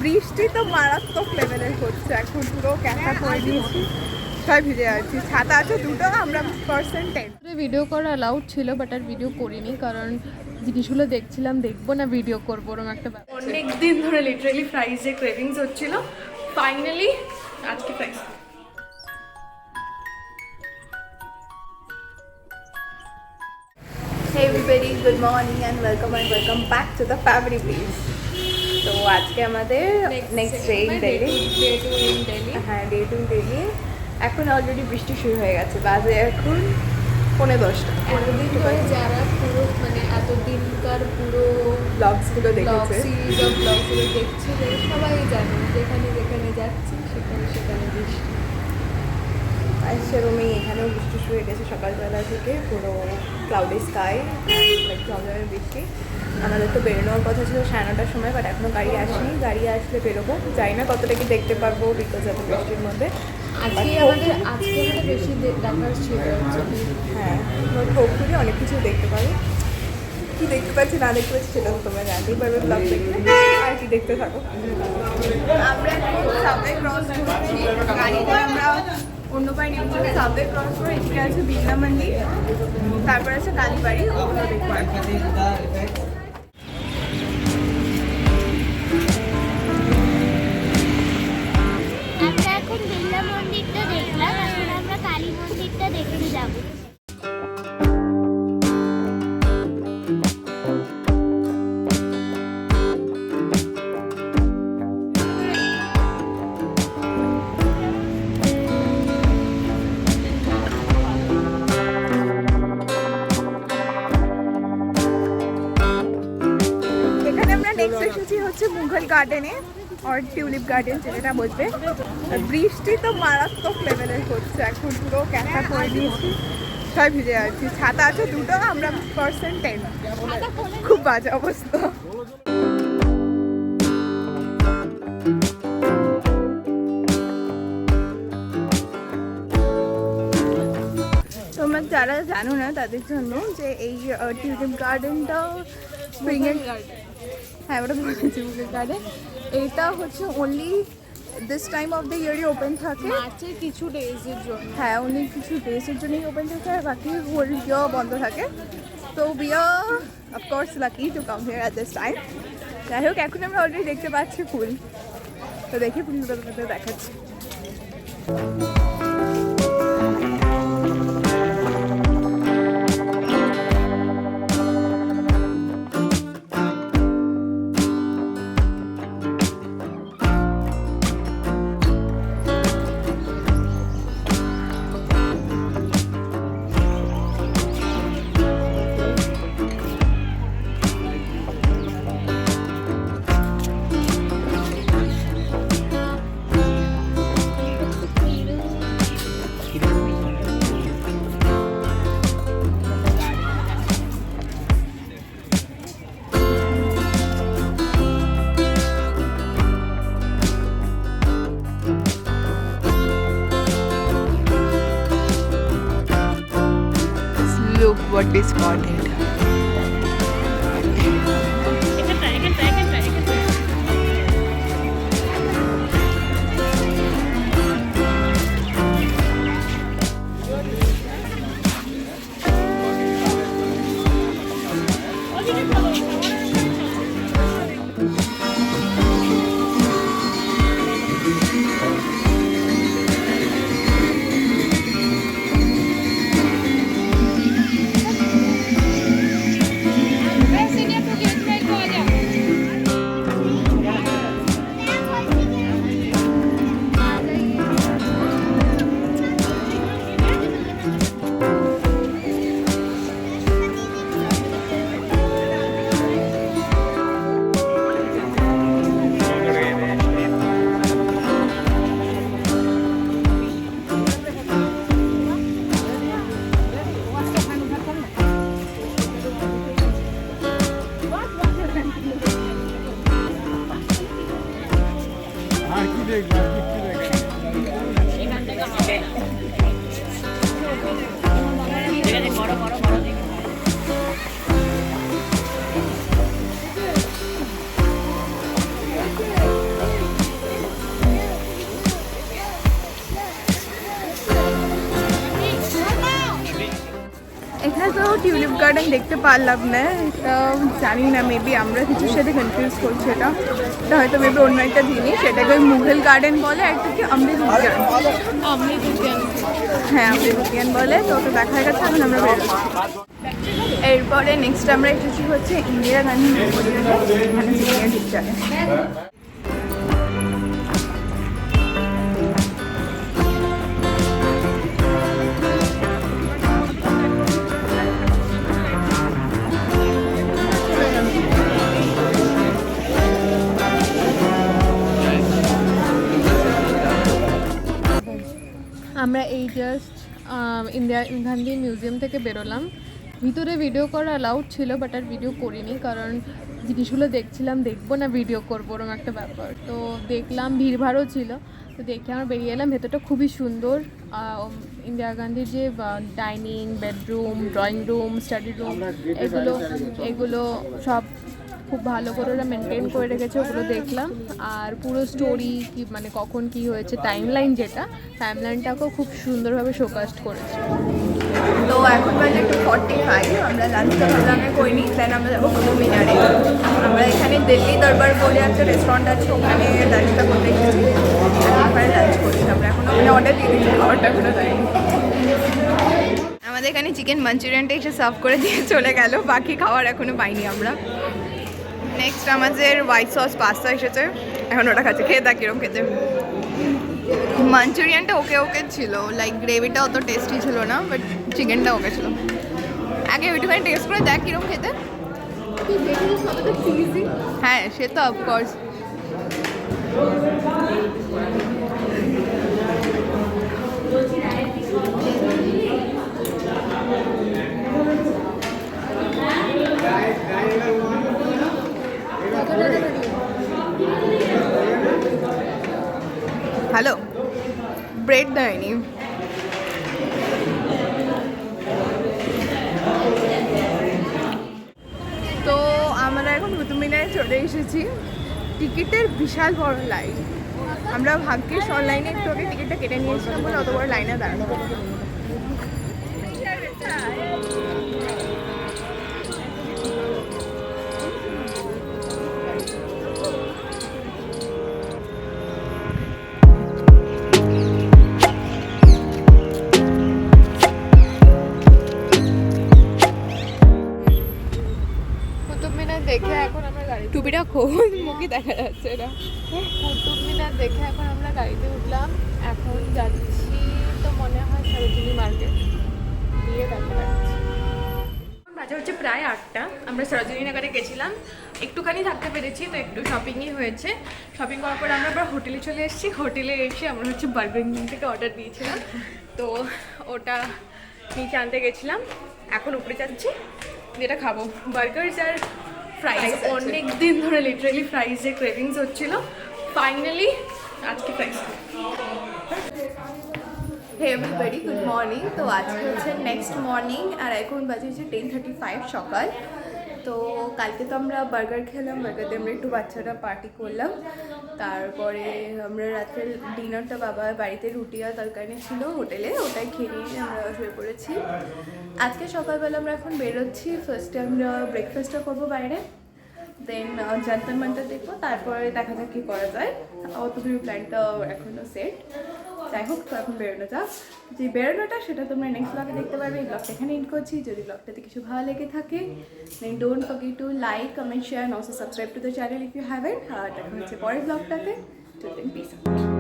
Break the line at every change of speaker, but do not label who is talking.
বৃষ্টি তো মারাত্মক লেভেলের হচ্ছে, এখন পুরো ক্যাঁচা করে দিয়েছি, সবাই ভিজে যাচ্ছি। ছাতা আছে দুটো, আমরা %10।
ভিডিও করা অ্যালাউড ছিল, বাট আর ভিডিও করিনি কারণ জিনিসগুলো দেখছিলাম, দেখবো না ভিডিও করবো ওরকম একটা ব্যাপার। অনেক দিন ধরে লিটারালি ফ্রাইজের ক্রেভিংস হচ্ছিল, ফাইনালি আজকে ফ্রাইজ।
Hey everybody, good morning and welcome back to the family please. তো আজকে আমাদের নেক্সট ডে ইন দিল্লি, হ্যাঁ ডে টু দিল্লি। এখন অলরেডি বৃষ্টি শুরু হয়ে গেছে, বাজে এখন 9:45।
এতদিন ধরে যারা পুরো মানে এতদিনকার পুরো
ব্লগসগুলো দেখেছে,
সিরিজ অফ ব্লগসগুলো দেখছে, সবাই জানে যেখানে যেখানে যাচ্ছি সেখানে বৃষ্টি।
আর সেরকমই এখানেও বৃষ্টি শুরু হয়ে গেছে সকালবেলা থেকে, পুরো ক্লাউডি স্কাই, ঝমঝমে বৃষ্টি। আমাদের তো বেরোনোর কথা ছিল 9:30টার সময়, বাট এখনও গাড়ি আসেনি, গাড়ি আসলে বেরোবো। জানি না কতটা কি দেখতে পারবো বিকজ এত বৃষ্টির মধ্যে।
আজকে আমাদের বেশি দেখার ছিল,
হ্যাঁ হোপফুলি অনেক কিছু দেখতে পারবো। কি দেখতে পাচ্ছি না দেখতে পাচ্ছি সেটা তো তোমরা জানতেই পারবে ব্লগ দেখলে, আর কি দেখতে থাকো। আমরা এখন সাবওয়ে ক্রস করছি, গাড়িতে আমরা অন্য পায়ে নেমেছি। সাবওয়ে ক্রস করে এদিকে আছে বিড়লা মন্দির, তারপর আছে কালীবাড়ি, ওগুলো দেখবো।
আমরা এখন বিড়লা মন্দিরটা দেখলাম, এখন আমরা কালী মন্দিরটা দেখতে যাব।
এখানে আমরা নেক্সট এসেছি হচ্ছে মুঘল গার্ডেনে, আর টিউলিপ গার্ডেন যেটা বলবে। বৃষ্টি তো মারাত্মক লেভেলের হচ্ছে, এখন পুরো ক্যাঁচা করে দিয়েছি, সবাই ভিজে যাচ্ছি। ছাতা আছে দুটো, আমরা %10, খুব বাজে অবস্থা। তোমরা যারা জানো না তাদের জন্য যে এই টিউলিপ গার্ডেনটা স্প্রিংয়ের গার্ডেন, হ্যাঁ ওটা বলেছি মুঘল গার্ডেন। এইটা হচ্ছে only this time of the ইয়ারই ওপেন থাকে,
মার্চের কিছু ডেজের জন্য।
হ্যাঁ অনলি কিছু ডেজের জন্যই ওপেন থাকে, আর বাকি হোল ইয়ার বন্ধ থাকে। তো we are of course lucky to come here at this time. যাই হোক এখন আমরা অলরেডি দেখতে পাচ্ছি ফুল, তো দেখি ফুলগুলো তোমাদের দেখাচ্ছি। Look what we spotted. Tulip garden দেখতে পারলাম না, এটা জানি না, মেবি আমরা কিছুর সাথে কনফিউজ করছি। এটা হয়তো মেবি অন্য একটা জিনিস, এটাকে মুঘল গার্ডেন বলে, একটা কি অমৃত উদ্যান, হ্যাঁ অমৃত উদ্যান বলে। তো ওটা দেখা গেছে, এখন আমরা বেরোচ্ছি। এরপরে নেক্সট আমরা এসেছি হচ্ছে ইন্দিরা গান্ধী মেমোরিয়ালে, এখানে সিনিয়র টিচারে।
আমরা এই জাস্ট ইন্দিরা গান্ধী মিউজিয়াম থেকে বেরোলাম। ভিতরে ভিডিও করা অ্যালাউড ছিল, বাট আর ভিডিও করিনি, কারণ জিনিসগুলো দেখছিলাম, দেখবো না ভিডিও করবো, ওরকম একটা ব্যাপার। তো দেখলাম ভিড়ভাড়ও ছিল, তো দেখে আমরা বেরিয়ে এলাম। ভেতরটা খুবই সুন্দর। ইন্দিরা গান্ধীর যে dining, bedroom, drawing room, study room, এগুলো সব খুব ভালো করে ওরা মেনটেন করে রেখেছে, ওগুলো দেখলাম। আর পুরো স্টোরি কি মানে কখন কি হয়েছে, টাইমলাইন টাইমলাইনটাকেও খুব সুন্দরভাবে শোকাস্ট করেছে।
তো এখন বাজে 2:45, আমরা লাঞ্চটা ভাবলামে করিনি, দেন আমরা যাবো কুতুব মিনারে। আমরা এখানে দিল্লি দরবার বলে একটা রেস্টুরেন্ট আছে, ওখানে লাঞ্চটা করতে এসেছি, ওখানে লাঞ্চ করছি আমরা। এখন ওখানে অর্ডার দিয়ে দিচ্ছি, খাবারটা এখনো দেয়নি। আমাদের এখানে চিকেন মাঞ্চুরিয়ানটা এসে সার্ভ করে দিয়ে চলে গেল, বাকি খাবার এখনো পাইনি আমরা। নেক্সট আমাদের হোয়াইট সস পাস্তা এসেছে, এখন ওটা খাচ্ছে। খেয়ে দেখ কিরকম খেতে। মাঞ্চুরিয়ানটা ওকে ছিল, লাইক গ্রেভিটা অত টেস্টি ছিল না, বাট চিকেনটা ওকে ছিল। আগে ওইটুখানি টেস্ট করে দেখ কিরকম খেতে। হ্যাঁ সে তো অফকোর্স। হ্যালো, ব্রেড দেয়নি। তো আমরা এখন কুতুব মিনারে চলে এসেছি। টিকিটের বিশাল বড় লাইন, আমরা ভাগ্যের অনলাইনে একটু আগে টিকিটটা কেটে নিয়েছিলাম বলে অত বড় লাইনে দাঁড়ানো।
দেখে এখন আমরা গাড়ি,
টুপিটা খোল, মুখে দেখা যাচ্ছে না।
কুতুব মিনার দেখে এখন আমরা গাড়িতে উঠলাম। এখন যাচ্ছি তো মনে হয় সরোজিনী মার্কেট, দিয়ে দেখা যাচ্ছে। বাজে হচ্ছে প্রায় 8টা। আমরা সরোজিনী নগরে গেছিলাম, একটুখানি থাকতে পেরেছি, তো একটু শপিংই হয়েছে। শপিং করার পর আমরা আবার হোটেলে চলে এসেছি। হোটেলে এসে আমরা হচ্ছে বার্গার কিং থেকে অর্ডার দিয়েছিলাম, তো ওটা নিচে আনতে গেছিলাম। এখন উপরে যাচ্ছি, যেটা খাবো বার্গার আর ফ্রাইজ। অনেক দিন ধরে লিটারালি ফ্রাইজের ক্রেভিংস হচ্ছিল, ফাইনালি আজকে ফ্রাইজ।
হে এভরিবডি, গুড মর্নিং। তো আজকে হচ্ছে নেক্সট মর্নিং, আর এখন বাজে হচ্ছে 10:35 সকাল। তো কালকে তো আমরা বার্গার খেলাম, বার্গার দিয়ে আমরা একটু বাচ্চারা পার্টি করলাম। তারপরে আমরা রাত্রে ডিনারটা বাবার বাড়িতে রুটি আর তরকারি ছিল হোটেলে, ওটাই খেয়ে নিয়ে আমরা শুয়ে পড়েছি। আজকে সকালবেলা আমরা এখন বেরোচ্ছি। ফার্স্টে আমরা ব্রেকফাস্টটা করবো বাইরে, দেন জান্তার মান্তার দেখবো, তারপরে দেখা যাক কী করা যায়। অতগুলো প্ল্যানটা এখনও সেট। যাই হোক, তো এখন বেরোনো যাক। যে বেরোনোটা সেটা তোমরা নেক্সট ব্লগে দেখতে পারবে। এই ব্লগটা এখানে এন্ড করছি। যদি ব্লগটাতে কিছু ভালো লেগে থাকে, then don't forget to like, comment, share, and also subscribe to the channel if you haven't। আর দেখা হচ্ছে পরের ব্লগটাতে। Till then, peace out.